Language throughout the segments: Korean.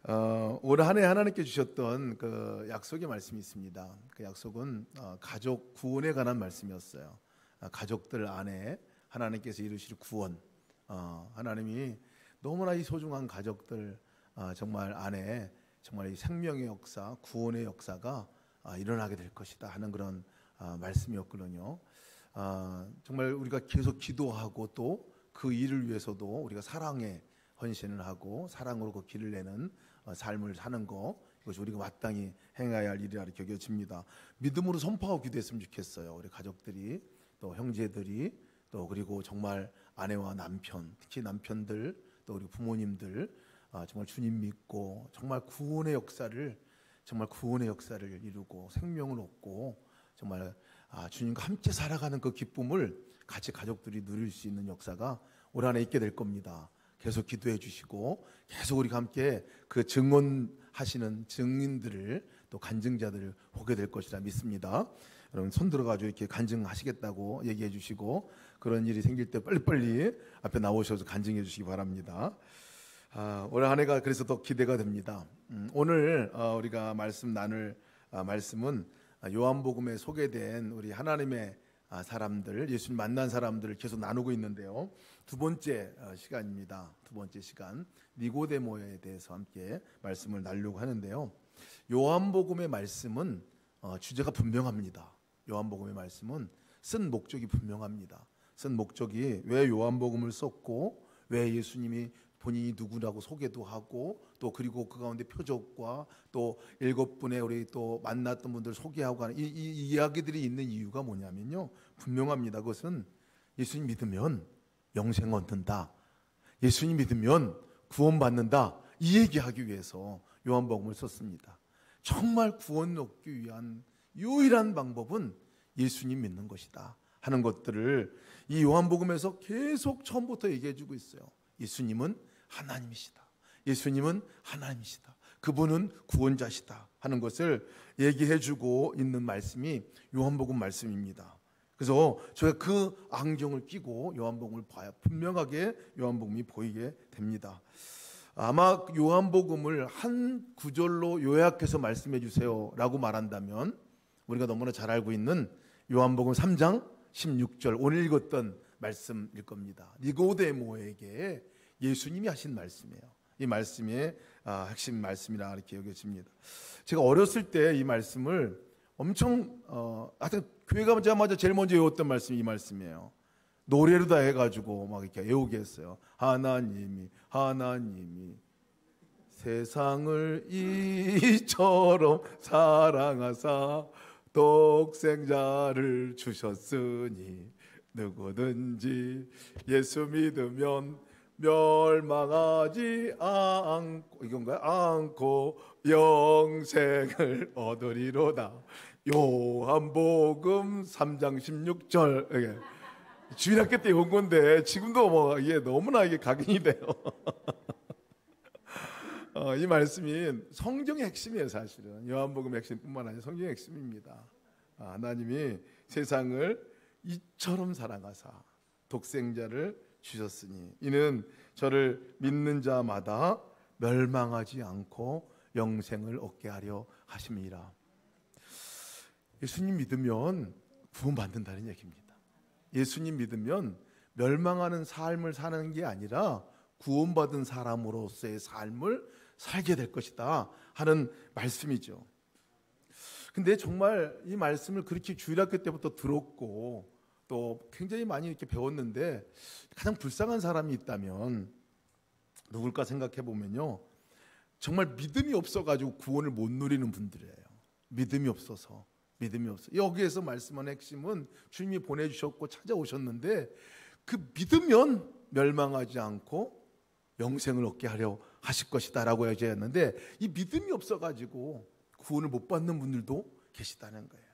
올 한 해 하나님께 주셨던 그 약속의 말씀이 있습니다. 그 약속은 가족 구원에 관한 말씀이었어요. 가족들 안에 하나님께서 이루실 구원, 하나님이 너무나 이 소중한 가족들 정말 안에 정말 이 생명의 역사, 구원의 역사가 일어나게 될 것이다 하는 그런 말씀이었거든요. 정말 우리가 계속 기도하고 또 그 일을 위해서도 우리가 사랑에 헌신을 하고 사랑으로 그 길을 내는 삶을 사는 거, 이것이 우리가 마땅히 행해야 할 일이라 겨겨집니다. 믿음으로 선포하고 기도했으면 좋겠어요. 우리 가족들이, 또 형제들이, 또 그리고 정말 아내와 남편, 특히 남편들, 또 우리 부모님들 정말 주님 믿고 정말 구원의 역사를 이루고 생명을 얻고 정말 주님과 함께 살아가는 그 기쁨을 같이 가족들이 누릴 수 있는 역사가 올 한해 있게 될 겁니다. 계속 기도해 주시고 계속 우리가 함께 그 증언하시는 증인들을, 또 간증자들을 보게 될 것이라 믿습니다. 여러분 손 들어가지고 이렇게 간증하시겠다고 얘기해 주시고, 그런 일이 생길 때 빨리빨리 앞에 나오셔서 간증해 주시기 바랍니다. 올 한 해가 그래서 더 기대가 됩니다. 오늘 우리가 말씀 나눌 말씀은 요한복음에 소개된 우리 하나님의 사람들, 예수님 만난 사람들을 계속 나누고 있는데요. 두 번째 시간입니다. 두 번째 시간, 니고데모에 대해서 함께 말씀을 나누려고 하는데요. 요한복음의 말씀은 주제가 분명합니다. 요한복음의 말씀은 쓴 목적이 분명합니다. 쓴 목적이 왜 요한복음을 썼고, 왜 예수님이 본인이 누구라고 소개도 하고, 또 그리고 그 가운데 표적과 또 7분의 우리 또 만났던 분들 소개하고 하는 이 이야기들이 있는 이유가 뭐냐면요, 분명합니다. 그것은 예수님 믿으면 영생 얻는다, 예수님 믿으면 구원받는다, 이 얘기하기 위해서 요한복음을 썼습니다. 정말 구원 얻기 위한 유일한 방법은 예수님 믿는 것이다 하는 것들을 이 요한복음에서 계속 처음부터 얘기해 주고 있어요. 예수님은 하나님이시다, 예수님은 하나님이시다, 그분은 구원자시다 하는 것을 얘기해 주고 있는 말씀이 요한복음 말씀입니다. 그래서 저희가 그 안경을 끼고 요한복음을 봐야 분명하게 요한복음이 보이게 됩니다. 아마 요한복음을 한 구절로 요약해서 말씀해 주세요 라고 말한다면 우리가 너무나 잘 알고 있는 요한복음 3장 16절, 오늘 읽었던 말씀일 겁니다. 니고데모에게 예수님이 하신 말씀이에요. 이 말씀의 핵심 말씀이라 이렇게 여겨집니다. 제가 어렸을 때 이 말씀을 엄청 하여튼 교회 가자마자 제일 먼저 외웠던 말씀이 이 말씀이에요. 노래로 다 해가지고 막 이렇게 외우게 했어요. 하나님이 세상을 이처럼 사랑하사 독생자를 주셨으니 누구든지 예수 믿으면 멸망하지 않고 영생을 얻으리로다. 요한복음 3장 16절. 주일학교 때 온 건데 지금도 뭐 이게 너무나 이게 각인이 돼요. 이 말씀이 성경의 핵심이에요. 사실은 요한복음의 핵심뿐만 아니라 성경의 핵심입니다. 하나님이 세상을 이처럼 사랑하사 독생자를 주셨으니 이는 저를 믿는 자마다 멸망하지 않고 영생을 얻게 하려 하심이라. 예수님 믿으면 구원받는다는 얘기입니다. 예수님 믿으면 멸망하는 삶을 사는 게 아니라 구원받은 사람으로서의 삶을 살게 될 것이다 하는 말씀이죠. 근데 정말 이 말씀을 그렇게 주일학교 때부터 들었고 또 굉장히 많이 이렇게 배웠는데 가장 불쌍한 사람이 있다면 누굴까 생각해 보면요, 정말 믿음이 없어가지고 구원을 못 누리는 분들이에요. 믿음이 없어서. 여기에서 말씀한 핵심은 주님이 보내주셨고 찾아오셨는데 그 믿으면 멸망하지 않고 영생을 얻게 하려 하실 것이다 라고 얘기했는데, 이 믿음이 없어가지고 구원을 못 받는 분들도 계시다는 거예요.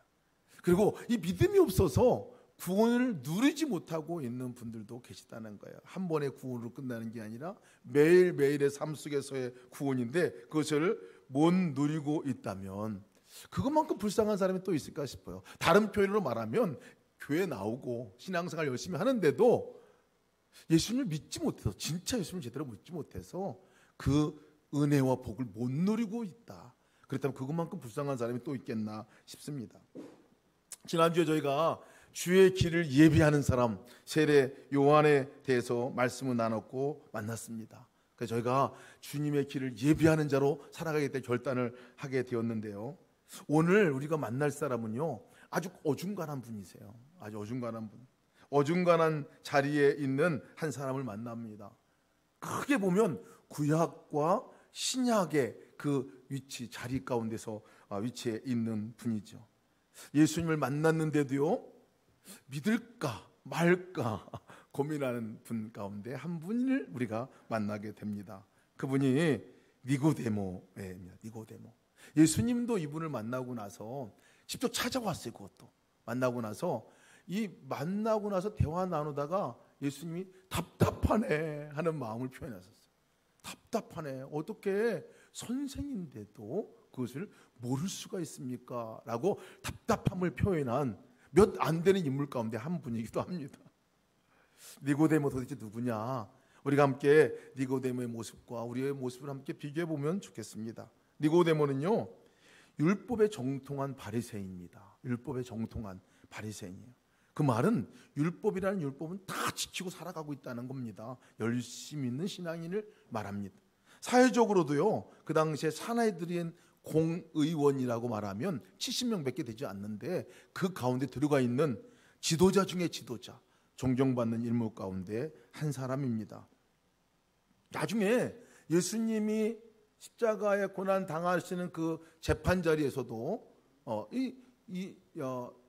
그리고 이 믿음이 없어서 구원을 누리지 못하고 있는 분들도 계시다는 거예요. 한 번의 구원으로 끝나는 게 아니라 매일매일의 삶 속에서의 구원인데 그것을 못 누리고 있다면 그것만큼 불쌍한 사람이 또 있을까 싶어요. 다른 표현으로 말하면 교회 나오고 신앙생활 열심히 하는데도 예수님을 믿지 못해서, 진짜 예수님을 제대로 믿지 못해서 그 은혜와 복을 못 누리고 있다. 그렇다면 그것만큼 불쌍한 사람이 또 있겠나 싶습니다. 지난주에 저희가 주의 길을 예비하는 사람 세례 요한에 대해서 말씀을 나눴고 만났습니다. 그래서 저희가 주님의 길을 예비하는 자로 살아가게 될 결단을 하게 되었는데요. 오늘 우리가 만날 사람은요, 아주 어중간한 분이세요. 아주 어중간한 분. 어중간한 자리에 있는 한 사람을 만납니다. 크게 보면 구약과 신약의 그 위치, 자리 가운데서 위치해 있는 분이죠. 예수님을 만났는데도요, 믿을까 말까 고민하는 분 가운데 한 분을 우리가 만나게 됩니다. 그분이 니고데모입니다. 니고데모. 예수님도 이분을 만나고 나서 직접 찾아왔어요. 그것도 만나고 나서 대화 나누다가 예수님이 답답하네 하는 마음을 표현하셨어요. 답답하네. 어떻게 선생인데도 그것을 모를 수가 있습니까? 라고 답답함을 표현한 몇 안 되는 인물 가운데 한 분이기도 합니다. 니고데모 도대체 누구냐? 우리가 함께 니고데모의 모습과 우리의 모습을 함께 비교해 보면 좋겠습니다. 니고데모는요, 율법에 정통한 바리새인입니다. 율법에 정통한 바리새인이에요. 그 말은 율법이라는 율법은 다 지키고 살아가고 있다는 겁니다. 열심히 있는 신앙인을 말합니다. 사회적으로도요, 그 당시에 사나이들인 공의원이라고 말하면 70명밖에 되지 않는데 그 가운데 들어가 있는 지도자 중에 지도자, 존경받는 인물 가운데 한 사람입니다. 나중에 예수님이 십자가에 고난 당하시는 그 재판 자리에서도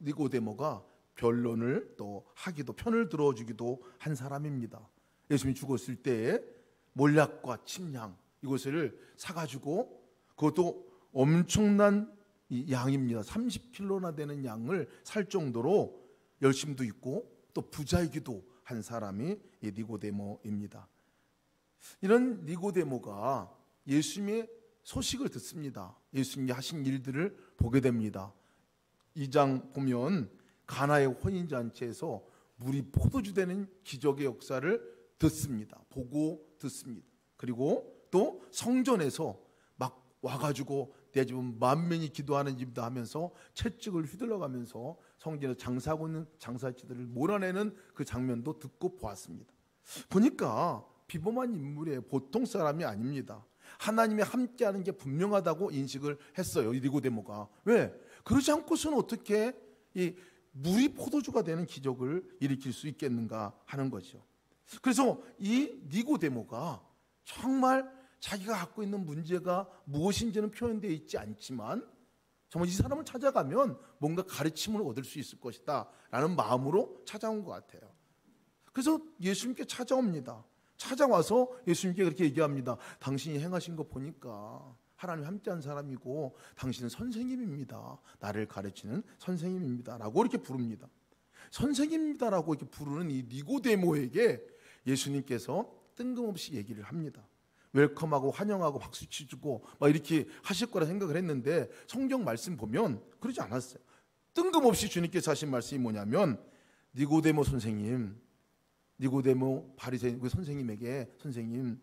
니고데모가 변론을 또 하기도, 편을 들어주기도 한 사람입니다. 예수님이 죽었을 때에 몰약과 침향 이것을 사가지고, 그것도 엄청난 양입니다. 30kg나 되는 양을 살 정도로 열심도 있고 또 부자이기도 한 사람이 이 니고데모입니다. 이런 니고데모가 예수님의 소식을 듣습니다. 예수님이 하신 일들을 보게 됩니다. 2장 보면 가나의 혼인잔치에서 물이 포도주 되는 기적의 역사를 듣습니다. 보고 듣습니다. 그리고 또 성전에서 막 와가지고 내 집은 만민이 기도하는 집이다 하면서 채찍을 휘둘러가면서 성전에서 장사하고 있는 장사치들을 몰아내는 그 장면도 듣고 보았습니다. 보니까 비범한 인물이에요. 보통 사람이 아닙니다. 하나님이 함께하는 게 분명하다고 인식을 했어요. 니고데모가. 왜? 그러지 않고서는 어떻게 이 물이 포도주가 되는 기적을 일으킬 수 있겠는가 하는 거죠. 그래서 이 니고데모가 정말 자기가 갖고 있는 문제가 무엇인지는 표현되어 있지 않지만 정말 이 사람을 찾아가면 뭔가 가르침을 얻을 수 있을 것이다 라는 마음으로 찾아온 것 같아요. 그래서 예수님께 찾아옵니다. 찾아와서 예수님께 그렇게 얘기합니다. 당신이 행하신 거 보니까 하나님 함께한 사람이고 당신은 선생님입니다. 나를 가르치는 선생님입니다 라고 이렇게 부릅니다. 선생님입니다라고 이렇게 부르는 이 니고데모에게 예수님께서 뜬금없이 얘기를 합니다. 웰컴하고 환영하고 박수 치주고 막 이렇게 하실 거라 생각을 했는데 성경 말씀 보면 그러지 않았어요. 뜬금없이 주님께서 하신 말씀이 뭐냐면, 니고데모 선생님, 니고데모 바리새인 그 선생님에게, 선생님,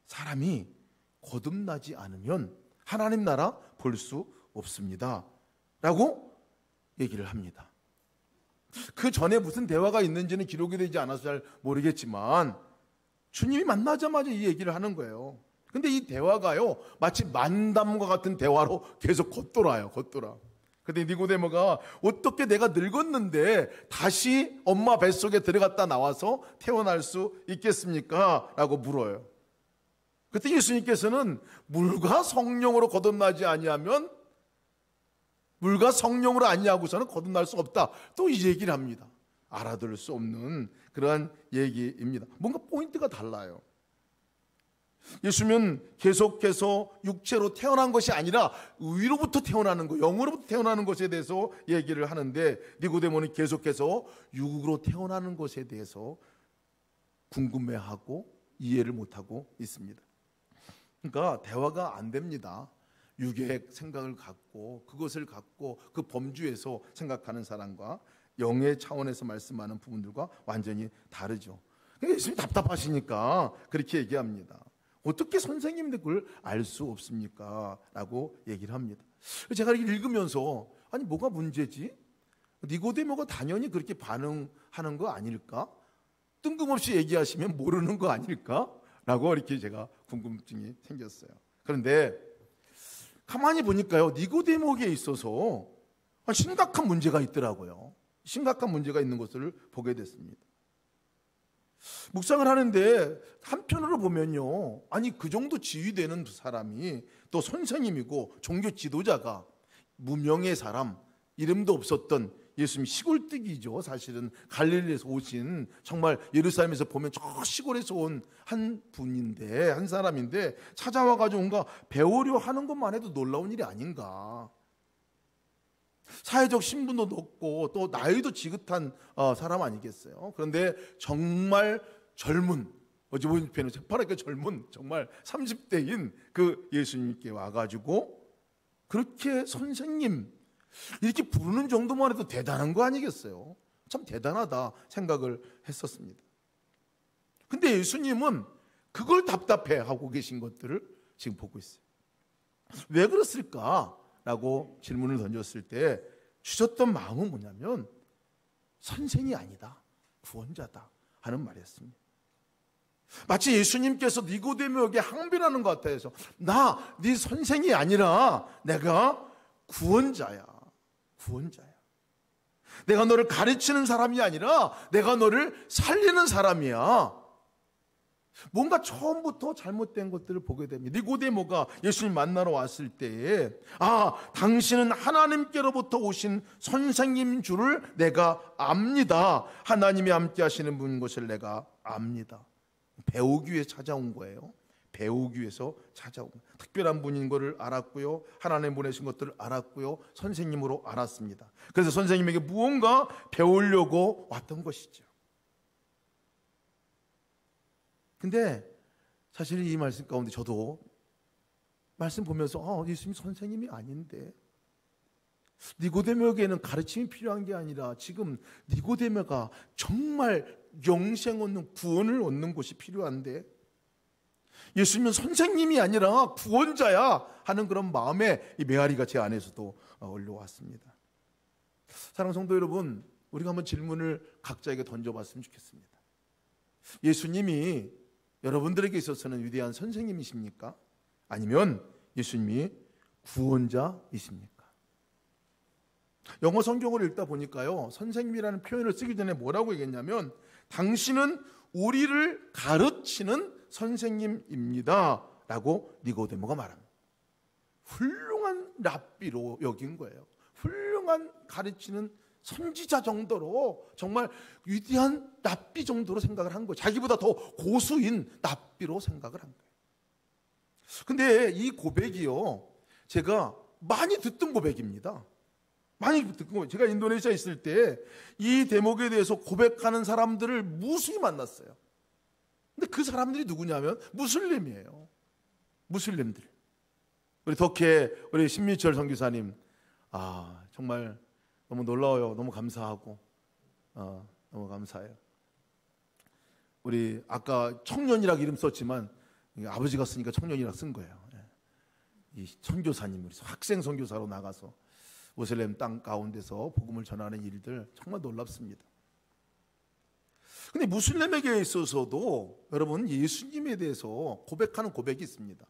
사람이 거듭나지 않으면 하나님 나라 볼 수 없습니다 라고 얘기를 합니다. 그 전에 무슨 대화가 있는지는 기록이 되지 않아서 잘 모르겠지만 주님이 만나자마자 이 얘기를 하는 거예요. 근데 이 대화가요, 마치 만담과 같은 대화로 계속 겉돌아요. 근데 니고데모가 어떻게 내가 늙었는데 다시 엄마 뱃속에 들어갔다 나와서 태어날 수 있겠습니까? 라고 물어요. 그때 예수님께서는 물과 성령으로 거듭나지 아니하면, 물과 성령으로 아니하고서는 거듭날 수 없다. 또 이 얘기를 합니다. 알아들을 수 없는 그러한 얘기입니다. 뭔가 포인트가 달라요. 예수님은 계속해서 육체로 태어난 것이 아니라 위로부터 태어나는 것, 영으로부터 태어나는 것에 대해서 얘기를 하는데, 니고데모는 계속해서 육으로 태어나는 것에 대해서 궁금해하고 이해를 못하고 있습니다. 그러니까 대화가 안 됩니다. 육의 생각을 갖고 그것을 갖고 그 범주에서 생각하는 사람과 영의 차원에서 말씀하는 부분들과 완전히 다르죠. 그러니까 예수님이 답답하시니까 그렇게 얘기합니다. 어떻게 선생님인데 그걸 알 수 없습니까? 라고 얘기를 합니다. 제가 이렇게 읽으면서 아니 뭐가 문제지? 니고데모가 당연히 그렇게 반응하는 거 아닐까? 뜬금없이 얘기하시면 모르는 거 아닐까? 라고 이렇게 제가 궁금증이 생겼어요. 그런데 가만히 보니까요, 니고데모에게 있어서 심각한 문제가 있더라고요. 심각한 문제가 있는 것을 보게 됐습니다. 묵상을 하는데 한편으로 보면요, 아니 그 정도 지휘되는 사람이 또 선생님이고 종교 지도자가 무명의 사람, 이름도 없었던 예수님 시골뜨기죠. 사실은 갈릴리에서 오신, 정말 예루살렘에서 보면 저 시골에서 온 한 분인데, 한 사람인데 찾아와가지고 뭔가 배우려 하는 것만 해도 놀라운 일이 아닌가. 사회적 신분도 높고 또 나이도 지긋한 사람 아니겠어요. 그런데 정말 젊은, 어제 보는 편은 새파랗게 젊은 정말 30대인 그 예수님께 와가지고 그렇게 선생님 이렇게 부르는 정도만 해도 대단한 거 아니겠어요? 참 대단하다 생각을 했었습니다. 근데 예수님은 그걸 답답해하고 계신 것들을 지금 보고 있어요. 왜 그랬을까라고 질문을 던졌을 때 주셨던 마음은 뭐냐면 선생이 아니다, 구원자다 하는 말이었습니다. 마치 예수님께서 니고데모에게 항변하는 것 같아서 나 네 선생이 아니라 내가 구원자야. 구원자야. 내가 너를 가르치는 사람이 아니라 내가 너를 살리는 사람이야. 뭔가 처음부터 잘못된 것들을 보게 됩니다. 니고데모가 예수님 만나러 왔을 때에 당신은 하나님께로부터 오신 선생님인 줄을 내가 압니다. 하나님이 함께 하시는 분인 것을 내가 압니다. 배우기 위해 찾아온 거예요. 배우기 위해서 찾아온 거예요. 특별한 분인 것을 알았고요, 하나님 보내신 것들을 알았고요, 선생님으로 알았습니다. 그래서 선생님에게 무언가 배우려고 왔던 것이죠. 근데 사실 이 말씀 가운데 저도 말씀 보면서 예수님 선생님이 아닌데, 니고데모에게는 가르침이 필요한 게 아니라 지금 니고데모가 정말 영생 얻는, 구원을 얻는 것이 필요한데 예수님은 선생님이 아니라 구원자야 하는 그런 마음에 이 메아리가 제 안에서도 올라왔습니다. 사랑하는 성도 여러분, 우리가 한번 질문을 각자에게 던져봤으면 좋겠습니다. 예수님이 여러분들에게 있어서는 위대한 선생님이십니까? 아니면 예수님이 구원자이십니까? 영어 성경을 읽다 보니까요, 선생님이라는 표현을 쓰기 전에 뭐라고 얘기했냐면 당신은 우리를 가르치는 선생님입니다 라고 니고데모가 말합니다. 훌륭한 랍비로 여긴 거예요. 훌륭한 가르치는 선지자 정도로, 정말 위대한 랍비 정도로 생각을 한 거예요. 자기보다 더 고수인 랍비로 생각을 한 거예요. 근데 이 고백이요, 제가 많이 듣던 고백입니다. 많이 듣던 거예요. 제가 인도네시아에 있을 때 이 대목에 대해서 고백하는 사람들을 무수히 만났어요. 근데 그 사람들이 누구냐면 무슬림이에요. 무슬림들. 우리 덕혜, 우리 신미철 선교사님, 정말 너무 놀라워요. 너무 감사하고, 너무 감사해요. 우리 아까 청년이라고 이름 썼지만 아버지가 쓰니까 청년이라고 쓴 거예요. 이 선교사님, 우리 학생 선교사로 나가서 모슬렘 땅 가운데서 복음을 전하는 일들 정말 놀랍습니다. 근데 무슬림에게 있어서도 여러분 예수님에 대해서 고백하는 고백이 있습니다.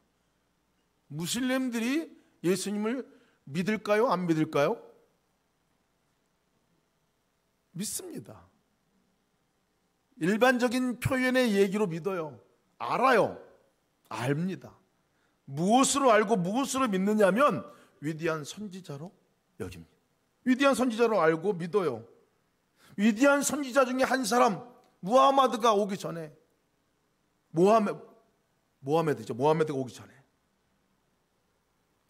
무슬림들이 예수님을 믿을까요? 안 믿을까요? 믿습니다. 일반적인 표현의 얘기로 믿어요. 알아요. 압니다. 무엇으로 알고 무엇으로 믿느냐면 위대한 선지자로 여깁니다. 위대한 선지자로 알고 믿어요. 위대한 선지자 중에 한 사람, 무하마드가 오기 전에, 모하메드가 오기 전에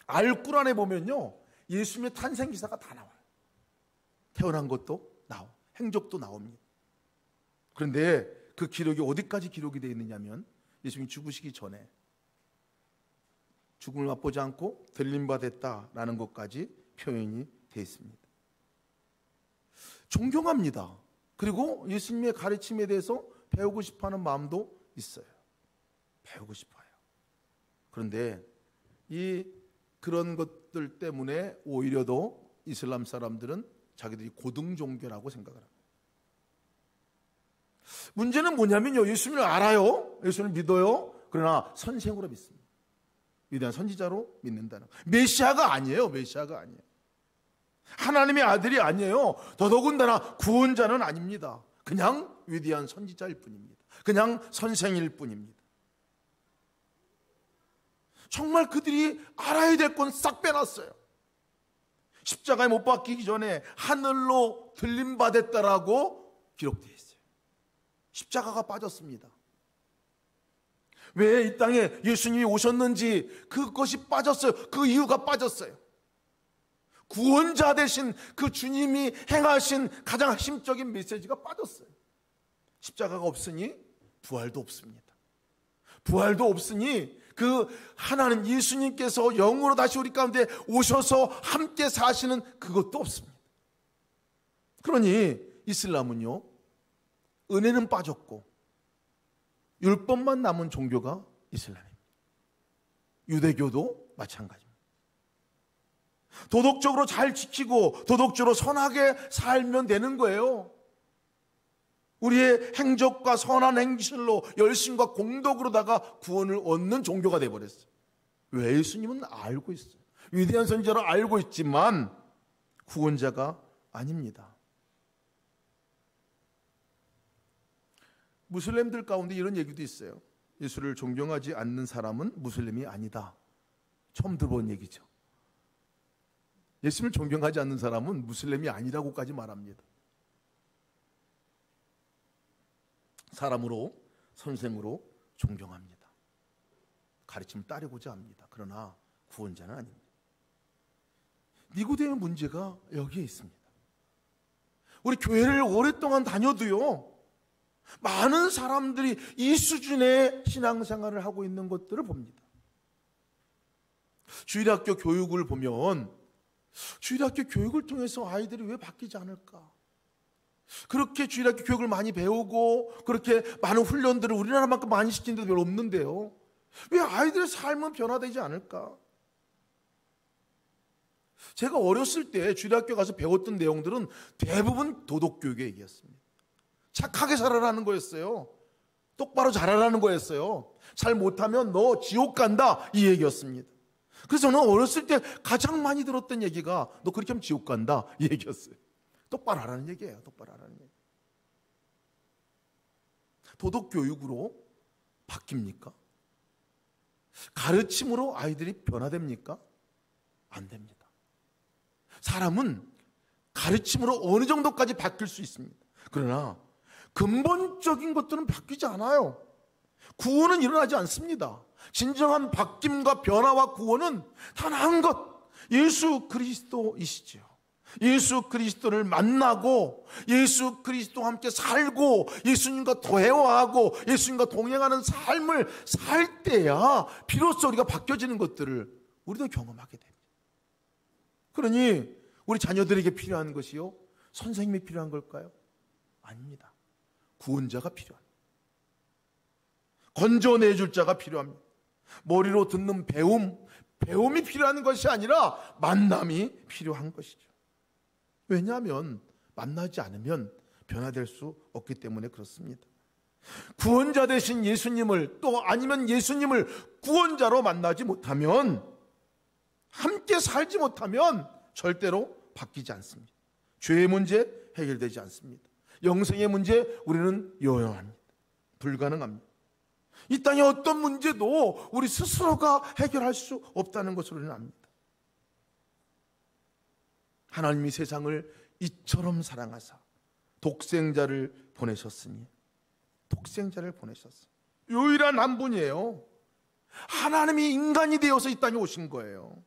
알꾸란에 보면요, 예수님의 탄생 기사가 다 나와요. 태어난 것도 나오고 행적도 나옵니다. 그런데 그 기록이 어디까지 기록이 되어 있느냐면 예수님이 죽으시기 전에 죽음을 맛보지 않고 들림 바 됐다라는 것까지 표현이 되어 있습니다. 존경합니다. 그리고 예수님의 가르침에 대해서 배우고 싶어하는 마음도 있어요. 배우고 싶어요. 그런데 그런 것들 때문에 오히려 더 이슬람 사람들은 자기들이 고등 종교라고 생각을 합니다. 문제는 뭐냐면요, 예수님을 알아요, 예수님을 믿어요. 그러나 선생으로 믿습니다. 위대한 선지자로 믿는다는 거. 메시아가 아니에요. 메시아가 아니에요. 하나님의 아들이 아니에요. 더더군다나 구원자는 아닙니다. 그냥 위대한 선지자일 뿐입니다. 그냥 선생일 뿐입니다. 정말 그들이 알아야 될 건 싹 빼놨어요. 십자가에 못 박히기 전에 하늘로 들림받았다라고 기록되어 있어요. 십자가가 빠졌습니다. 왜 이 땅에 예수님이 오셨는지 그것이 빠졌어요. 그 이유가 빠졌어요. 구원자 되신 그 주님이 행하신 가장 핵심적인 메시지가 빠졌어요. 십자가가 없으니 부활도 없습니다. 부활도 없으니 그 하나님 예수님께서 영으로 다시 우리 가운데 오셔서 함께 사시는 그것도 없습니다. 그러니 이슬람은요, 은혜는 빠졌고 율법만 남은 종교가 이슬람입니다. 유대교도 마찬가지입니다. 도덕적으로 잘 지키고 도덕적으로 선하게 살면 되는 거예요. 우리의 행적과 선한 행실로 열심과 공덕으로다가 구원을 얻는 종교가 되어버렸어요. 왜? 예수님은 알고 있어요. 위대한 선지자로 알고 있지만 구원자가 아닙니다. 무슬림들 가운데 이런 얘기도 있어요. 예수를 존경하지 않는 사람은 무슬림이 아니다. 처음 들어본 얘기죠. 예수를 존경하지 않는 사람은 무슬림이 아니라고까지 말합니다. 사람으로, 선생으로 존경합니다. 가르침을 따르고자 합니다. 그러나 구원자는 아닙니다. 니고데의 문제가 여기에 있습니다. 우리 교회를 오랫동안 다녀도요, 많은 사람들이 이 수준의 신앙생활을 하고 있는 것들을 봅니다. 주일학교 교육을 보면 주일학교 교육을 통해서 아이들이 왜 바뀌지 않을까? 그렇게 주일학교 교육을 많이 배우고 그렇게 많은 훈련들을 우리나라만큼 많이 시킨 데도 별로 없는데요, 왜 아이들의 삶은 변화되지 않을까? 제가 어렸을 때 주일학교 가서 배웠던 내용들은 대부분 도덕교육의 얘기였습니다. 착하게 살아라는 거였어요. 똑바로 자라라는 거였어요. 잘 못하면 너 지옥 간다, 이 얘기였습니다. 그래서 저는 어렸을 때 가장 많이 들었던 얘기가 너 그렇게 하면 지옥 간다, 이 얘기였어요. 똑바로 하라는 얘기예요. 똑바로 하라는 얘기. 도덕교육으로 바뀝니까? 가르침으로 아이들이 변화됩니까? 안 됩니다. 사람은 가르침으로 어느 정도까지 바뀔 수 있습니다. 그러나 근본적인 것들은 바뀌지 않아요. 구원은 일어나지 않습니다. 진정한 바뀜과 변화와 구원은 단 한 것, 예수 그리스도이시죠. 예수 그리스도를 만나고 예수 그리스도와 함께 살고 예수님과 대화하고 예수님과 동행하는 삶을 살 때야 비로소 우리가 바뀌어지는 것들을 우리도 경험하게 됩니다. 그러니 우리 자녀들에게 필요한 것이요, 선생님이 필요한 걸까요? 아닙니다. 구원자가 필요합니다. 건져내줄 자가 필요합니다. 머리로 듣는 배움이 필요한 것이 아니라 만남이 필요한 것이죠. 왜냐하면 만나지 않으면 변화될 수 없기 때문에 그렇습니다. 구원자 되신 예수님을, 또 아니면 예수님을 구원자로 만나지 못하면, 함께 살지 못하면 절대로 바뀌지 않습니다. 죄의 문제 해결되지 않습니다. 영생의 문제 우리는 요용합니다. 불가능합니다. 이 땅의 어떤 문제도 우리 스스로가 해결할 수 없다는 것을 우리는 압니다. 하나님이 세상을 이처럼 사랑하사 독생자를 보내셨으니, 독생자를 보내셨어요. 유일한 한 분이에요. 하나님이 인간이 되어서 이 땅에 오신 거예요.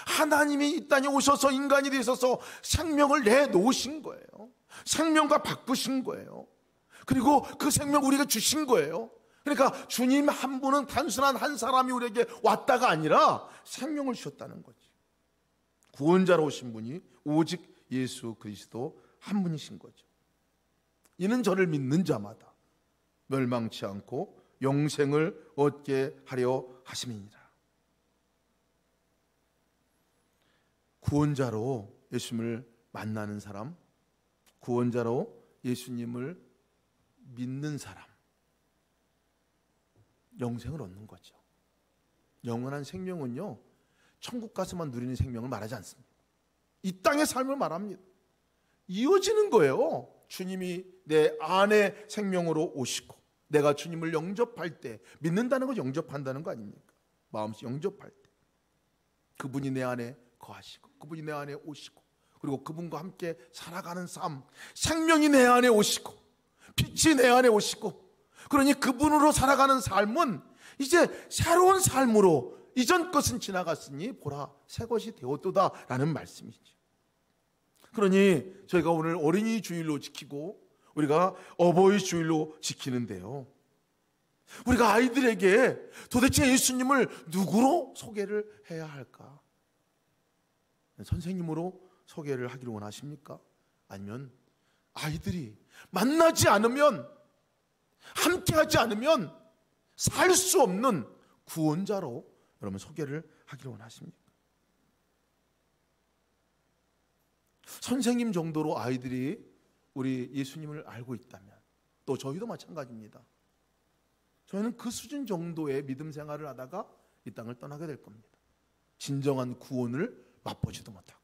하나님이 이 땅에 오셔서 인간이 되셔서 생명을 내놓으신 거예요. 생명과 바꾸신 거예요. 그리고 그 생명 우리에게 주신 거예요. 그러니까 주님 한 분은 단순한 한 사람이 우리에게 왔다가 아니라 생명을 주셨다는 거지. 구원자로 오신 분이 오직 예수 그리스도 한 분이신 거죠. 이는 저를 믿는 자마다 멸망치 않고 영생을 얻게 하려 하심이니라. 구원자로 예수님을 만나는 사람, 구원자로 예수님을 믿는 사람, 영생을 얻는 거죠. 영원한 생명은요, 천국 가서만 누리는 생명을 말하지 않습니다. 이 땅의 삶을 말합니다. 이어지는 거예요. 주님이 내 안에 생명으로 오시고 내가 주님을 영접할 때, 믿는다는 거 영접한다는 거 아닙니까? 마음속 영접할 때 그분이 내 안에 거하시고 그분이 내 안에 오시고 그리고 그분과 함께 살아가는 삶, 생명이 내 안에 오시고 빛이 내 안에 오시고, 그러니 그분으로 살아가는 삶은 이제 새로운 삶으로 이전 것은 지나갔으니 보라 새 것이 되었도다라는 말씀이죠. 그러니 저희가 오늘 어린이 주일로 지키고 우리가 어버이 주일로 지키는데요, 우리가 아이들에게 도대체 예수님을 누구로 소개를 해야 할까? 선생님으로 소개를 하기를 원하십니까? 아니면 아이들이 만나지 않으면, 함께하지 않으면 살 수 없는 구원자로 여러분 소개를 하기를 원하십니까? 선생님 정도로 아이들이 우리 예수님을 알고 있다면, 또 저희도 마찬가지입니다. 저희는 그 수준 정도의 믿음 생활을 하다가 이 땅을 떠나게 될 겁니다. 진정한 구원을 맛보지도 못하고.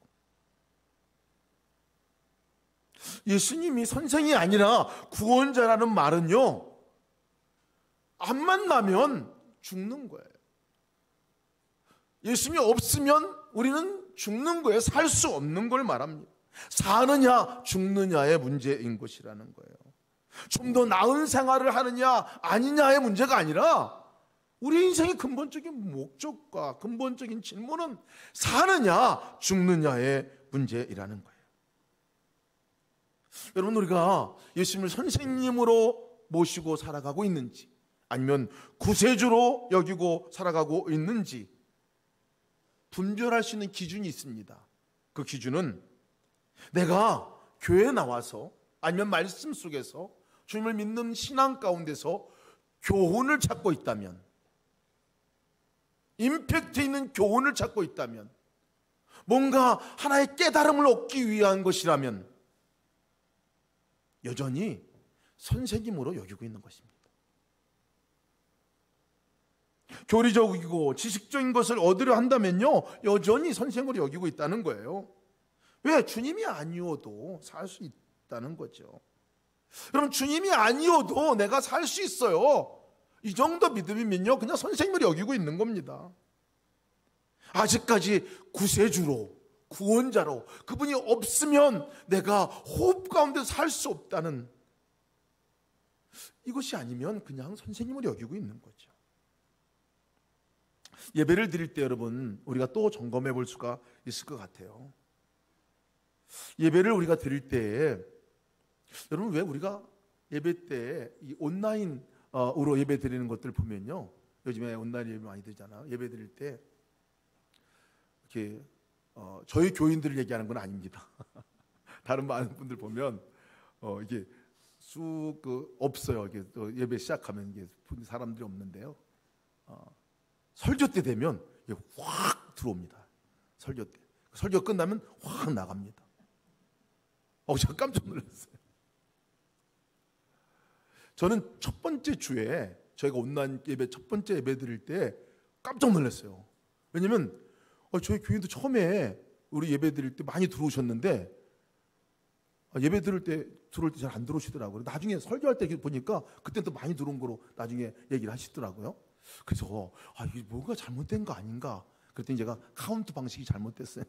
예수님이 선생이 아니라 구원자라는 말은요, 안 만나면 죽는 거예요. 예수님이 없으면 우리는 죽는 거예요. 살 수 없는 걸 말합니다. 사느냐 죽느냐의 문제인 것이라는 거예요. 좀 더 나은 생활을 하느냐 아니냐의 문제가 아니라 우리 인생의 근본적인 목적과 근본적인 질문은 사느냐 죽느냐의 문제이라는 거예요. 여러분, 우리가 예수님을 선생님으로 모시고 살아가고 있는지, 아니면 구세주로 여기고 살아가고 있는지 분별할 수 있는 기준이 있습니다. 그 기준은 내가 교회에 나와서 아니면 말씀 속에서 주님을 믿는 신앙 가운데서 교훈을 찾고 있다면, 임팩트 있는 교훈을 찾고 있다면, 뭔가 하나의 깨달음을 얻기 위한 것이라면 여전히 선생님으로 여기고 있는 것입니다. 교리적이고 지식적인 것을 얻으려 한다면요, 여전히 선생으로 여기고 있다는 거예요. 왜? 주님이 아니어도 살 수 있다는 거죠. 그럼 주님이 아니어도 내가 살 수 있어요. 이 정도 믿음이면요, 그냥 선생님으로 여기고 있는 겁니다. 아직까지 구세주로, 구원자로, 그분이 없으면 내가 호흡 가운데 살 수 없다는, 이것이 아니면 그냥 선생님으로 여기고 있는 거죠. 예배를 드릴 때 여러분, 우리가 또 점검해 볼 수가 있을 것 같아요. 예배를 우리가 드릴 때, 여러분, 왜 우리가 예배 때 이 온라인으로 예배 드리는 것들 보면요, 요즘에 온라인 예배 많이 드리잖아요. 예배 드릴 때 이렇게 저희 교인들을 얘기하는 건 아닙니다. 다른 많은 분들 보면 이게 쑥 없어요. 이게 또 예배 시작하면 이게 사람들이 없는데요. 설교 때 되면 확 들어옵니다. 설교 때. 설교 끝나면 확 나갑니다. 제가 깜짝 놀랐어요. 저는 첫 번째 주에 저희가 온라인 예배 첫 번째 예배 드릴 때 깜짝 놀랐어요. 왜냐면 저희 교인도 처음에 우리 예배 드릴 때 많이 들어오셨는데 예배 들을 때 잘 안 들어오시더라고요. 나중에 설교할 때 보니까 그때 또 많이 들어온 거로 나중에 얘기를 하시더라고요. 그래서 이게 뭔가 잘못된 거 아닌가? 그랬더니 제가 카운트 방식이 잘못됐어요.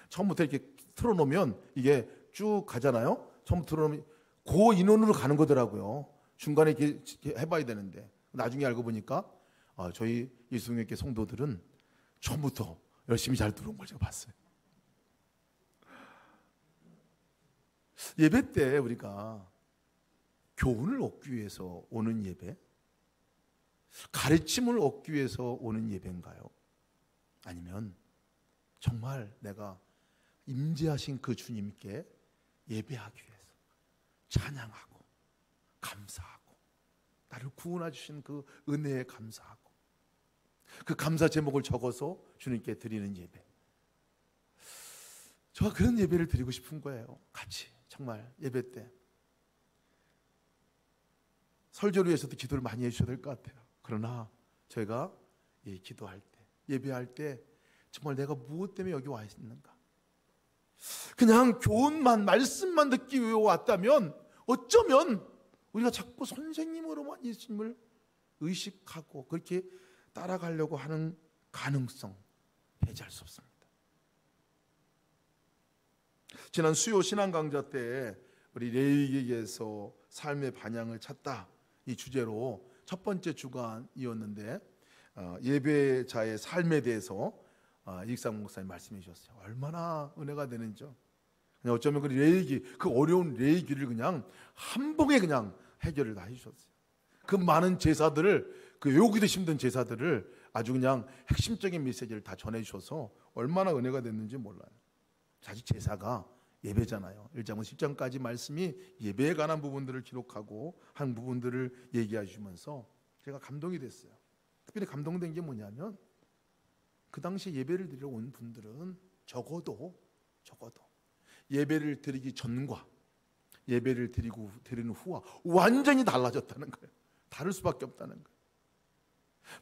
처음부터 이렇게 틀어놓으면 이게 쭉 가잖아요. 처음부터 틀어놓으면 그 인원으로 가는 거더라고요. 중간에 이렇게 해봐야 되는데, 나중에 알고 보니까 저희 예수님의 성도들은 처음부터 열심히 잘 들어온 걸 제가 봤어요. 예배 때 우리가 교훈을 얻기 위해서 오는 예배, 가르침을 얻기 위해서 오는 예배인가요? 아니면 정말 내가 임재하신 그 주님께 예배하기 위해서 찬양하고 감사하고 나를 구원해 주신 그 은혜에 감사하고 그 감사 제목을 적어서 주님께 드리는 예배, 저가 그런 예배를 드리고 싶은 거예요. 같이 정말 예배 때 설교를 위해서도 기도를 많이 해주셔야 될 것 같아요. 그러나 저희가 기도할 때, 예배할 때 정말 내가 무엇 때문에 여기 와 있는가, 그냥 교훈만, 말씀만 듣기 위해 왔다면 어쩌면 우리가 자꾸 선생님으로만 예수님을 의식하고 그렇게 따라가려고 하는 가능성 배제할 수 없습니다. 지난 수요 신앙 강좌 때 우리 레위기에서 삶의 반향을 찾다 이 주제로 첫 번째 주간이었는데 예배자의 삶에 대해서 이익상 목사님 말씀해 주셨어요. 얼마나 은혜가 되는지요. 그냥 어쩌면 그 레위기, 그 어려운 레위기를 그냥 한 봉에 그냥 해결을 다 해주셨어요. 그 많은 제사들을, 그 외우기도 힘든 제사들을 아주 그냥 핵심적인 메시지를 다 전해주셔서 얼마나 은혜가 됐는지 몰라요. 사실 제사가 예배잖아요. 1장부터 10장까지 말씀이 예배에 관한 부분들을 기록하고 한 부분들을 얘기해 주면서 제가 감동이 됐어요. 특별히 감동된 게 뭐냐면 그 당시 예배를 드리러 온 분들은 적어도 예배를 드리기 전과 예배를 드리는 후와 완전히 달라졌다는 거예요. 다를 수밖에 없다는 거예요.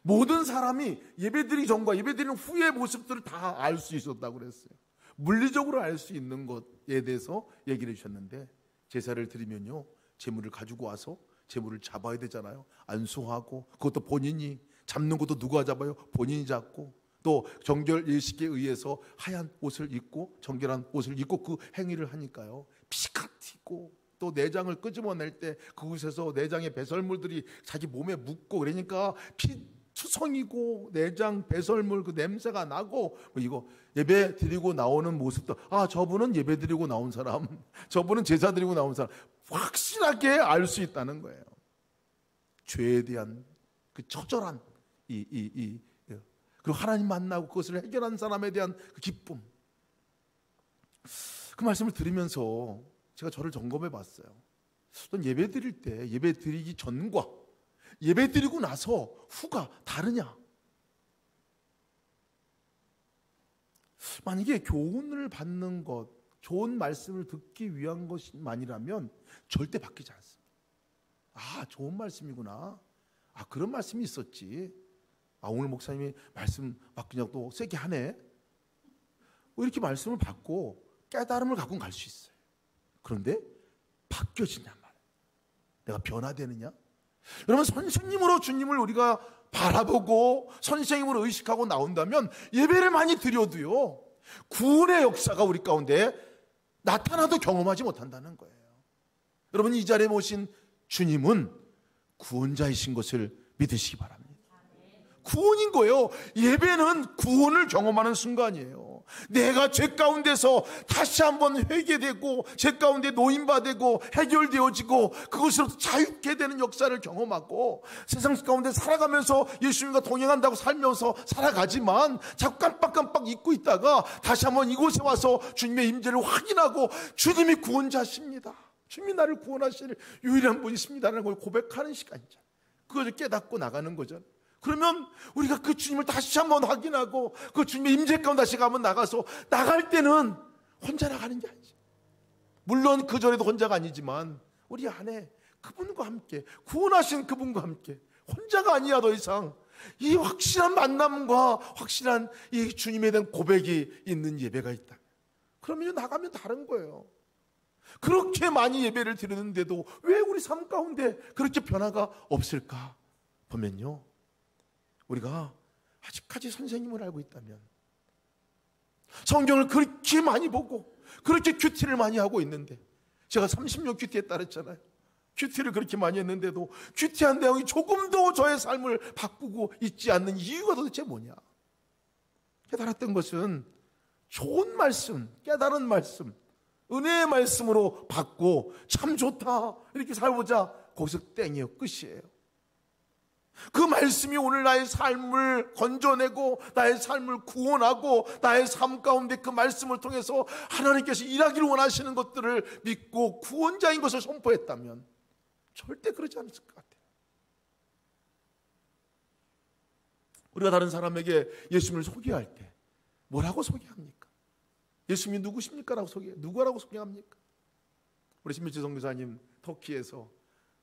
모든 사람이 예배 드리기 전과 예배 드리는 후의 모습들을 다 알 수 있었다고 그랬어요. 물리적으로 알 수 있는 것에 대해서 얘기를 해주셨는데, 제사를 드리면요, 제물을 가지고 와서 제물을 잡아야 되잖아요. 안수하고, 그것도 본인이 잡는 것도 누가 잡아요? 본인이 잡고, 또 정결 예식에 의해서 하얀 옷을 입고 정결한 옷을 입고 그 행위를 하니까요, 피가 튀고, 또 내장을 끄집어낼 때 그곳에서 내장의 배설물들이 자기 몸에 묻고, 그러니까 피투성이고 내장 배설물 그 냄새가 나고, 이거 예배 드리고 나오는 모습도, 저분은 예배 드리고 나온 사람, 저분은 제사 드리고 나온 사람, 확실하게 알 수 있다는 거예요. 죄에 대한 그 처절한 그리고 하나님 만나고 그것을 해결한 사람에 대한 그 기쁨. 그 말씀을 들으면서 제가 저를 점검해 봤어요. 넌 예배 드릴 때 예배 드리기 전과 예배 드리고 나서 후가 다르냐? 만약에 교훈을 받는 것, 좋은 말씀을 듣기 위한 것만이라면 절대 바뀌지 않습니다. 좋은 말씀이구나. 그런 말씀이 있었지. 오늘 목사님이 말씀 막 그냥 또 세게 하네. 이렇게 말씀을 받고 깨달음을 갖고 갈 수 있어요. 그런데 바뀌어지냐 말이야. 내가 변화되느냐? 여러분, 선생님으로 주님을 우리가 바라보고 선생님으로 의식하고 나온다면 예배를 많이 드려도요, 구원의 역사가 우리 가운데 나타나도 경험하지 못한다는 거예요. 여러분, 이 자리에 모신 주님은 구원자이신 것을 믿으시기 바랍니다. 구원인 거예요. 예배는 구원을 경험하는 순간이에요. 내가 죄 가운데서 다시 한번 회개되고 죄 가운데 노인받고 해결되어지고 그것으로 자유케 되는 역사를 경험하고, 세상 가운데 살아가면서 예수님과 동행한다고 살면서 살아가지만 자꾸 깜빡깜빡 잊고 있다가 다시 한번 이곳에 와서 주님의 임재를 확인하고, 주님이 구원자십니다, 주님이 나를 구원하실 유일한 분이십니다라는 걸 고백하는 시간이죠. 그것을 깨닫고 나가는 거죠. 그러면 우리가 그 주님을 다시 한번 확인하고 그 주님의 임재 가운데 다시 한번 나가서, 나갈 때는 혼자 나가는 게 아니죠. 물론 그 전에도 혼자가 아니지만 우리 안에 그분과 함께, 구원하신 그분과 함께, 혼자가 아니야. 더 이상 이 확실한 만남과 확실한 이 주님에 대한 고백이 있는 예배가 있다. 그러면 나가면 다른 거예요. 그렇게 많이 예배를 드리는데도 왜 우리 삶 가운데 그렇게 변화가 없을까 보면요, 우리가 아직까지 선생님을 알고 있다면, 성경을 그렇게 많이 보고 그렇게 큐티를 많이 하고 있는데, 제가 30년 큐티에 따랐잖아요. 큐티를 그렇게 많이 했는데도 큐티한 내용이 조금도 저의 삶을 바꾸고 있지 않는 이유가 도대체 뭐냐? 깨달았던 것은 좋은 말씀, 깨달은 말씀, 은혜의 말씀으로 받고 참 좋다, 이렇게 살보자, 거기서 땡이에요. 끝이에요. 그 말씀이 오늘 나의 삶을 건져내고 나의 삶을 구원하고 나의 삶 가운데 그 말씀을 통해서 하나님께서 일하기를 원하시는 것들을 믿고 구원자인 것을 선포했다면 절대 그러지 않았을 것 같아요. 우리가 다른 사람에게 예수님을 소개할 때 뭐라고 소개합니까? 예수님이 누구십니까? 라고 누구라고 소개합니까? 우리 신미주 선교사님 터키에서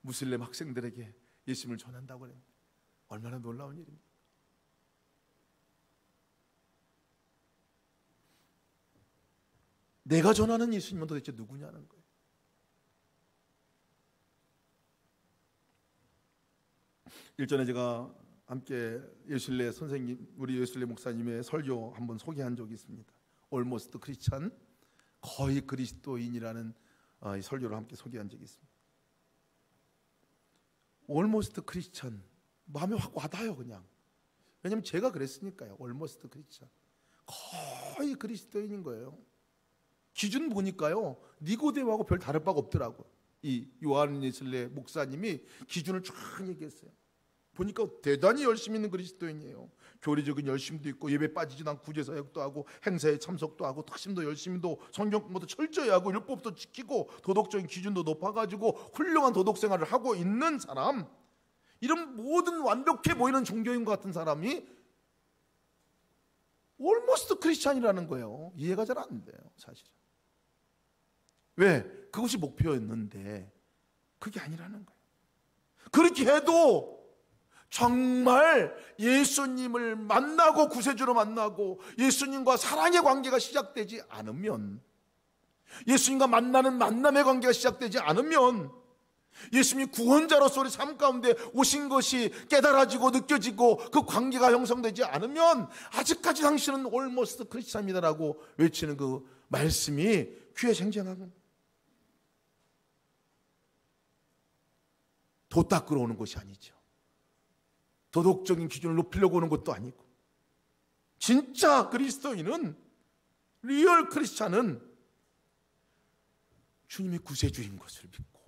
무슬림 학생들에게 예수님을 전한다고 합니다. 얼마나 놀라운 일입니까? 내가 전하는 예수님은 도대체 누구냐는 거예요. 일전에 제가 함께 예술래 선생님, 우리 예술래 목사님의 설교 한번 소개한 적이 있습니다. Almost Christian, 거의 그리스도인이라는 이 설교를 함께 소개한 적이 있습니다. Almost Christian, 마음에 확 와닿아요 그냥. 왜냐하면 제가 그랬으니까요. Almost Christian, 거의 그리스도인인 거예요. 기준 보니까요, 니고데모하고 별 다를 바가 없더라고요. 이 요한 예술래 목사님이 기준을 쫙 얘기했어요. 보니까 대단히 열심히 있는 그리스도인이에요. 교리적인 열심도 있고, 예배 빠지지 않고 구제사역도 하고, 행사에 참석도 하고, 특심도 열심히도, 성경 공부도 철저히 하고, 율법도 지키고, 도덕적인 기준도 높아가지고 훌륭한 도덕 생활을 하고 있는 사람, 이런 모든 완벽해 보이는 종교인 것 같은 사람이 almost 크리스찬이라는 거예요. 이해가 잘 안 돼요 사실은. 왜? 그것이 목표였는데 그게 아니라는 거예요. 그렇게 해도 정말 예수님을 만나고 구세주로 만나고 예수님과 사랑의 관계가 시작되지 않으면, 예수님과 만나는 만남의 관계가 시작되지 않으면, 예수님이 구원자로서 우리 삶 가운데 오신 것이 깨달아지고 느껴지고 그 관계가 형성되지 않으면 아직까지 당신은 almost 크리스찬입니다라고 외치는 그 말씀이 귀에 생생하고, 도 닦으러 오는 것이 아니죠. 도덕적인 기준을 높이려고 오는 것도 아니고, 진짜 그리스도인은, 리얼 크리스찬은 주님이 구세주인 것을 믿고,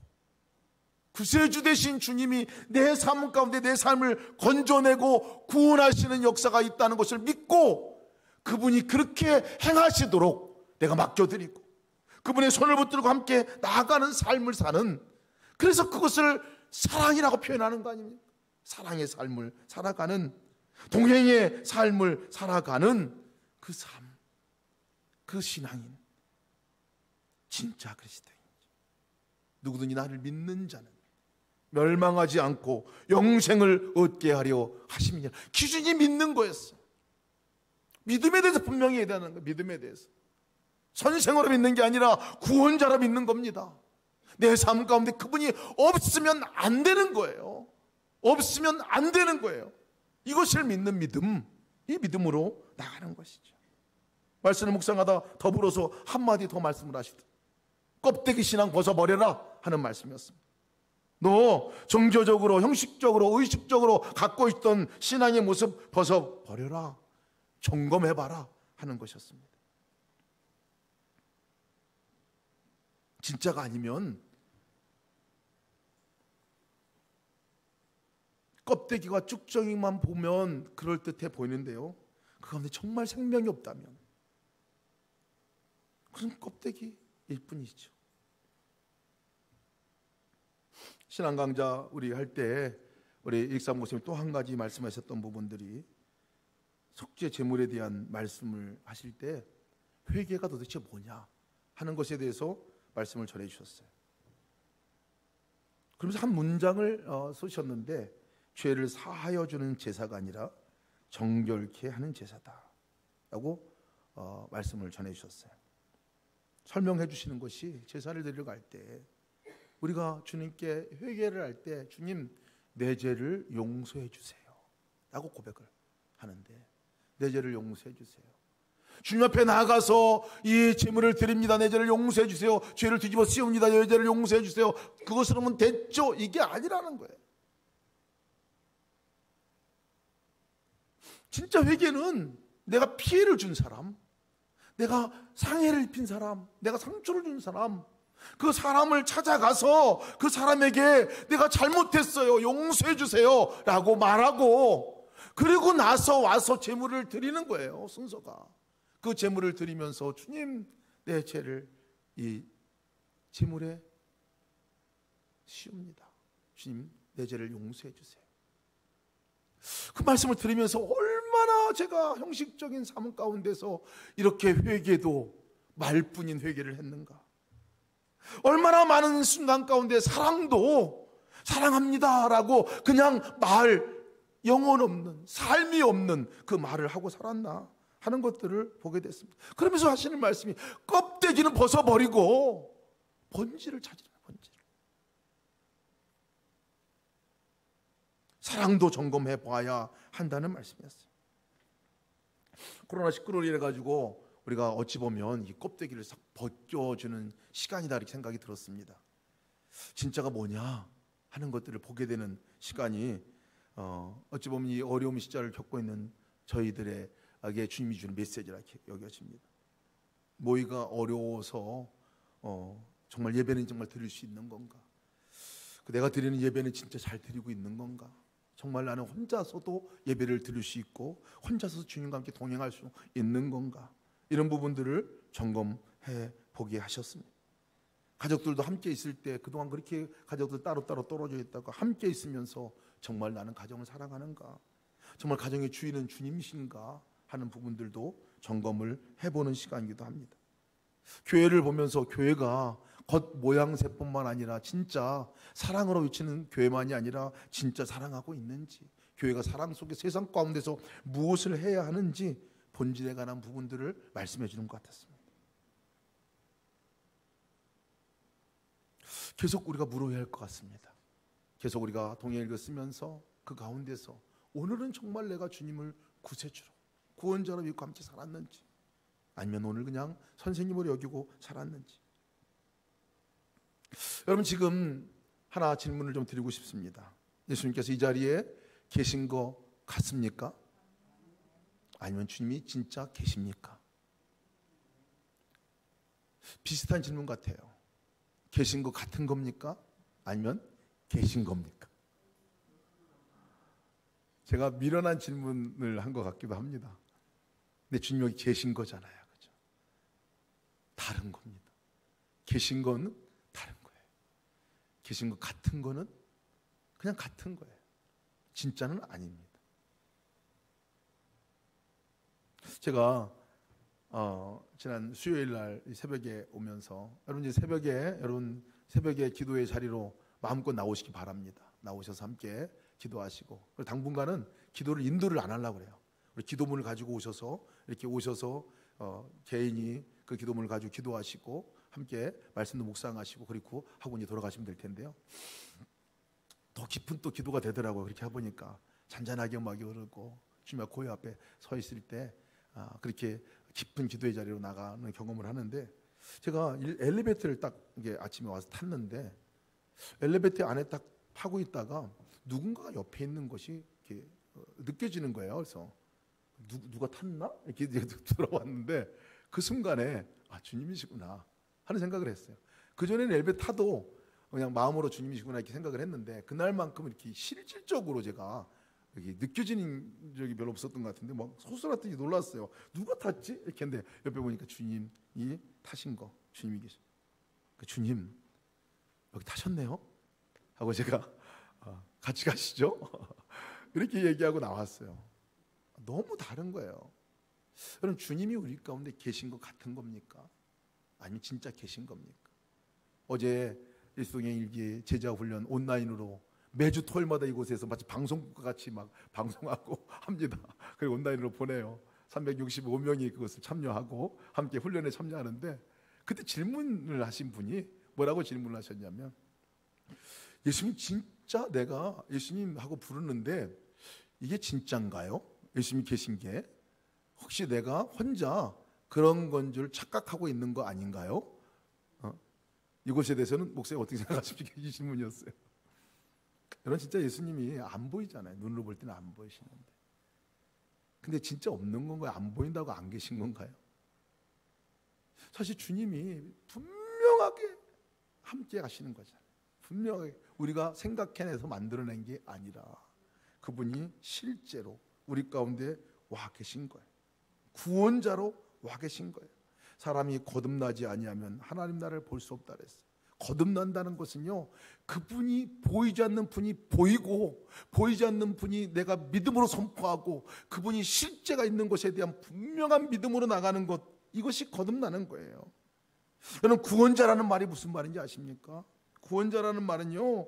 구세주 되신 주님이 내 삶 가운데 내 삶을 건져내고 구원하시는 역사가 있다는 것을 믿고, 그분이 그렇게 행하시도록 내가 맡겨드리고 그분의 손을 붙들고 함께 나아가는 삶을 사는, 그래서 그것을 사랑이라고 표현하는 거 아닙니까? 사랑의 삶을 살아가는, 동행의 삶을 살아가는 그 삶, 그 신앙인, 진짜 그리스도인이죠. 누구든지 나를 믿는 자는 멸망하지 않고 영생을 얻게 하려 하심이니라. 기준이 믿는 거였어. 믿음에 대해서 분명히 해야 되는 거예요. 믿음에 대해서 선생으로 믿는 게 아니라 구원자로 믿는 겁니다. 내 삶 가운데 그분이 없으면 안 되는 거예요. 없으면 안 되는 거예요. 이것을 믿는 믿음, 이 믿음으로 나가는 것이죠. 말씀을 묵상하다 더불어서 한마디 더 말씀을 하시더라. 껍데기 신앙 벗어버려라 하는 말씀이었습니다. 너 종교적으로, 형식적으로, 의식적으로 갖고 있던 신앙의 모습 벗어버려라, 점검해봐라 하는 것이었습니다. 진짜가 아니면 껍데기와 쭉정이만 보면 그럴듯해 보이는데요, 그 가운데 정말 생명이 없다면 그건 껍데기일 뿐이죠. 신앙 강좌 우리 할 때 우리 익산 목사님이 또 한 가지 말씀하셨던 부분들이, 속죄 제물에 대한 말씀을 하실 때 회개가 도대체 뭐냐 하는 것에 대해서 말씀을 전해 주셨어요. 그러면서 한 문장을 쓰셨는데, 죄를 사하여 주는 제사가 아니라 정결케 하는 제사다 라고 말씀을 전해 주셨어요. 설명해 주시는 것이, 제사를 드리러 갈 때 우리가 주님께 회개를 할 때, 주님 내 죄를 용서해 주세요 라고 고백을 하는데, 내 죄를 용서해 주세요, 주님 앞에 나아가서 이 제물을 드립니다, 내 죄를 용서해 주세요, 죄를 뒤집어 씌웁니다, 내 죄를 용서해 주세요, 그것으로는 됐죠, 이게 아니라는 거예요. 진짜 회개는 내가 피해를 준 사람, 내가 상해를 입힌 사람, 내가 상처를 준 사람, 그 사람을 찾아가서 그 사람에게 내가 잘못했어요, 용서해 주세요 라고 말하고, 그리고 나서 와서 제물을 드리는 거예요. 순서가 그 제물을 드리면서, 주님 내 죄를 이 제물에 씌웁니다, 주님 내 죄를 용서해 주세요. 그 말씀을 들으면서 얼마나 제가 형식적인 삶 가운데서 이렇게 회개도 말뿐인 회개를 했는가? 얼마나 많은 순간 가운데 사랑도 사랑합니다라고 그냥 영혼 없는, 삶이 없는 그 말을 하고 살았나 하는 것들을 보게 됐습니다. 그러면서 하시는 말씀이 껍데기는 벗어버리고 본질을 찾으라. 본질을. 사랑도 점검해 봐야 한다는 말씀이었어요. 코로나19로 인해 가지고 우리가 어찌 보면 이 껍데기를 싹 벗겨주는 시간이다 이렇게 생각이 들었습니다. 진짜가 뭐냐 하는 것들을 보게 되는 시간이 어찌 보면 이 어려움 시절을 겪고 있는 저희들에게 주님이 주는 메시지라 여겨집니다. 모이가 어려워서 정말 예배는 정말 드릴 수 있는 건가? 내가 드리는 예배는 진짜 잘 드리고 있는 건가? 정말 나는 혼자서도 예배를 드릴 수 있고 혼자서 주님과 함께 동행할 수 있는 건가? 이런 부분들을 점검해 보게 하셨습니다. 가족들도 함께 있을 때 그동안 그렇게 가족들 따로따로 떨어져 있다가 함께 있으면서 정말 나는 가정을 사랑하는가? 정말 가정의 주인은 주님이신가? 하는 부분들도 점검을 해보는 시간이기도 합니다. 교회를 보면서 교회가 겉 모양새뿐만 아니라 진짜 사랑으로 비치는 교회만이 아니라 진짜 사랑하고 있는지, 교회가 사랑 속에 세상 가운데서 무엇을 해야 하는지 본질에 관한 부분들을 말씀해 주는 것 같았습니다. 계속 우리가 물어야 할 것 같습니다. 계속 우리가 동행일기 쓰면서 그 가운데서 오늘은 정말 내가 주님을 구세주로 구원자로 믿고 함께 살았는지, 아니면 오늘 그냥 선생님으로 여기고 살았는지. 여러분, 지금 하나 질문을 좀 드리고 싶습니다. 예수님께서 이 자리에 계신 거 같습니까? 아니면 주님이 진짜 계십니까? 비슷한 질문 같아요. 계신 거 같은 겁니까? 아니면 계신 겁니까? 제가 미련한 질문을 한 것 같기도 합니다. 근데 주님 여기 계신 거잖아요. 그렇죠? 다른 겁니다. 계신 거는 다른 거예요. 계신 거 같은 거는 그냥 같은 거예요. 진짜는 아닙니다. 제가 지난 수요일 날 새벽에 오면서 여러분 새벽에 기도의 자리로 마음껏 나오시기 바랍니다. 나오셔서 함께 기도하시고, 그리고 당분간은 기도를 인도를 안 하려고 그래요. 우리 기도문을 가지고 오셔서 이렇게 오셔서 개인이 그 기도문을 가지고 기도하시고 함께 말씀도 묵상하시고 그리고 하고 이제 돌아가시면 될 텐데요. 더 깊은 또 기도가 되더라고요. 그렇게 해보니까 잔잔하게 음악이 흐르고 주님의 고요 앞에 서 있을 때 그렇게 깊은 기도의 자리로 나가는 경험을 하는데, 제가 엘리베이터를 딱 이게 아침에 와서 탔는데 엘리베이터 안에 딱 타고 있다가 누군가가 옆에 있는 것이 이렇게 느껴지는 거예요. 그래서 누가 탔나? 이렇게 들어왔는데 그 순간에 주님이시구나 하는 생각을 했어요. 그전에는 엘리베이터 타도 그냥 마음으로 주님이시구나 이렇게 생각을 했는데 그날만큼은 이렇게 실질적으로 제가 여기 느껴지는 적이 별로 없었던 것 같은데 막 소스라더니 놀랐어요. 누가 탔지? 이렇게 했는데 옆에 보니까 주님이 타신 거, 주님이 계신. 주님 여기 타셨네요? 하고 제가 같이 가시죠? 이렇게 얘기하고 나왔어요. 너무 다른 거예요. 여러분, 주님이 우리 가운데 계신 것 같은 겁니까? 아니면 진짜 계신 겁니까? 어제 일송행일기 제자 훈련 온라인으로 매주 토요일마다 이곳에서 마치 방송국과 같이 막 방송하고 합니다. 그리고 온라인으로 보내요. 365명이 그것을 참여하고 함께 훈련에 참여하는데, 그때 질문을 하신 분이 뭐라고 질문을 하셨냐면, 예수님 진짜 내가 예수님하고 부르는데 이게 진짠가요? 예수님이 계신 게 혹시 내가 혼자 그런 건 줄 착각하고 있는 거 아닌가요? 이것에 대해서는 목사님 어떻게 생각하십니까? 이 질문이었어요. 여러분, 진짜 예수님이 안 보이잖아요. 눈으로 볼 때는 안 보이시는데, 근데 진짜 없는 건가요? 안 보인다고 안 계신 건가요? 사실 주님이 분명하게 함께 하시는 거잖아요. 분명하게 우리가 생각해내서 만들어낸 게 아니라 그분이 실제로 우리 가운데 와 계신 거예요. 구원자로 와 계신 거예요. 사람이 거듭나지 아니하면 하나님 나라를 볼 수 없다 그랬어요. 거듭난다는 것은요, 그분이 보이지 않는 분이 보이고 보이지 않는 분이 내가 믿음으로 선포하고 그분이 실제가 있는 것에 대한 분명한 믿음으로 나가는 것, 이것이 거듭나는 거예요. 여러분, 구원자라는 말이 무슨 말인지 아십니까? 구원자라는 말은요,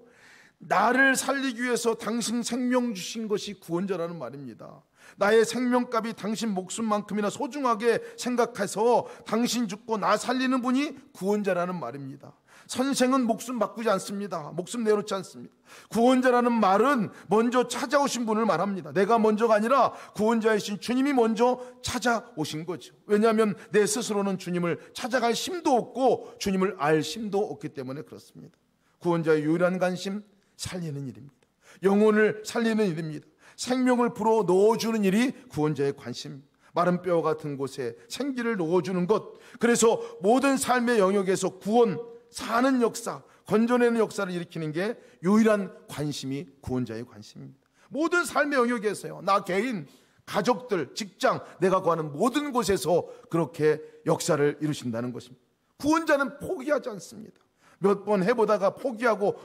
나를 살리기 위해서 당신 생명 주신 것이 구원자라는 말입니다. 나의 생명값이 당신 목숨만큼이나 소중하게 생각해서 당신 죽고 나 살리는 분이 구원자라는 말입니다. 선생은 목숨 바꾸지 않습니다. 목숨 내놓지 않습니다. 구원자라는 말은 먼저 찾아오신 분을 말합니다. 내가 먼저가 아니라 구원자이신 주님이 먼저 찾아오신 거죠. 왜냐하면 내 스스로는 주님을 찾아갈 힘도 없고 주님을 알 힘도 없기 때문에 그렇습니다. 구원자의 유일한 관심, 살리는 일입니다. 영혼을 살리는 일입니다. 생명을 불어 넣어주는 일이 구원자의 관심입니다. 마른 뼈 같은 곳에 생기를 넣어주는 것, 그래서 모든 삶의 영역에서 구원, 사는 역사, 건져내는 역사를 일으키는 게 유일한 관심이 구원자의 관심입니다. 모든 삶의 영역에서요, 나 개인, 가족들, 직장, 내가 구하는 모든 곳에서 그렇게 역사를 이루신다는 것입니다. 구원자는 포기하지 않습니다. 몇 번 해보다가 포기하고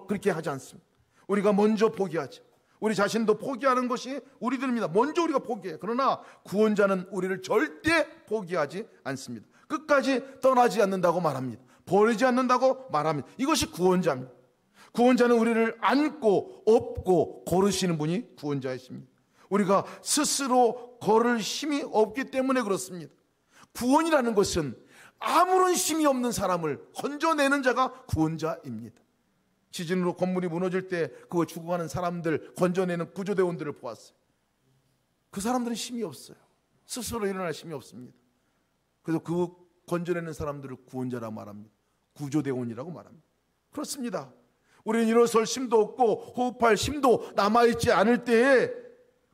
그렇게 하지 않습니다. 우리가 먼저 포기하죠. 우리 자신도 포기하는 것이 우리들입니다. 먼저 우리가 포기해요. 그러나 구원자는 우리를 절대 포기하지 않습니다. 끝까지 떠나지 않는다고 말합니다. 버리지 않는다고 말합니다. 이것이 구원자입니다. 구원자는 우리를 안고 업고 거르시는 분이 구원자이십니다. 우리가 스스로 걸을 힘이 없기 때문에 그렇습니다. 구원이라는 것은 아무런 힘이 없는 사람을 건져내는 자가 구원자입니다. 지진으로 건물이 무너질 때 그거 죽어가는 사람들 건져내는 구조대원들을 보았어요. 그 사람들은 힘이 없어요. 스스로 일어날 힘이 없습니다. 그래서 그 건져내는 사람들을 구원자라고 말합니다. 구조대원이라고 말합니다. 그렇습니다. 우리는 일어설 힘도 없고 호흡할 힘도 남아있지 않을 때에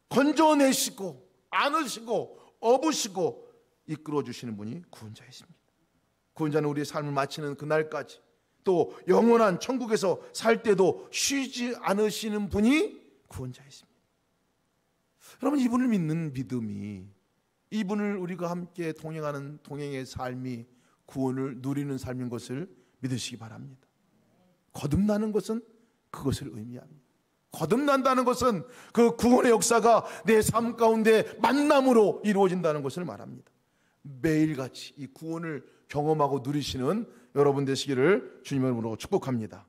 건져내시고 안으시고 업으시고 이끌어주시는 분이 구원자이십니다. 구원자는 우리의 삶을 마치는 그날까지 또 영원한 천국에서 살 때도 쉬지 않으시는 분이 구원자이십니다. 여러분, 이분을 믿는 믿음이, 이분을 우리가 함께 동행하는 동행의 삶이 구원을 누리는 삶인 것을 믿으시기 바랍니다. 거듭나는 것은 그것을 의미합니다. 거듭난다는 것은 그 구원의 역사가 내 삶 가운데 만남으로 이루어진다는 것을 말합니다. 매일같이 이 구원을 경험하고 누리시는 여러분 되시기를 주님의 이름으로 축복합니다.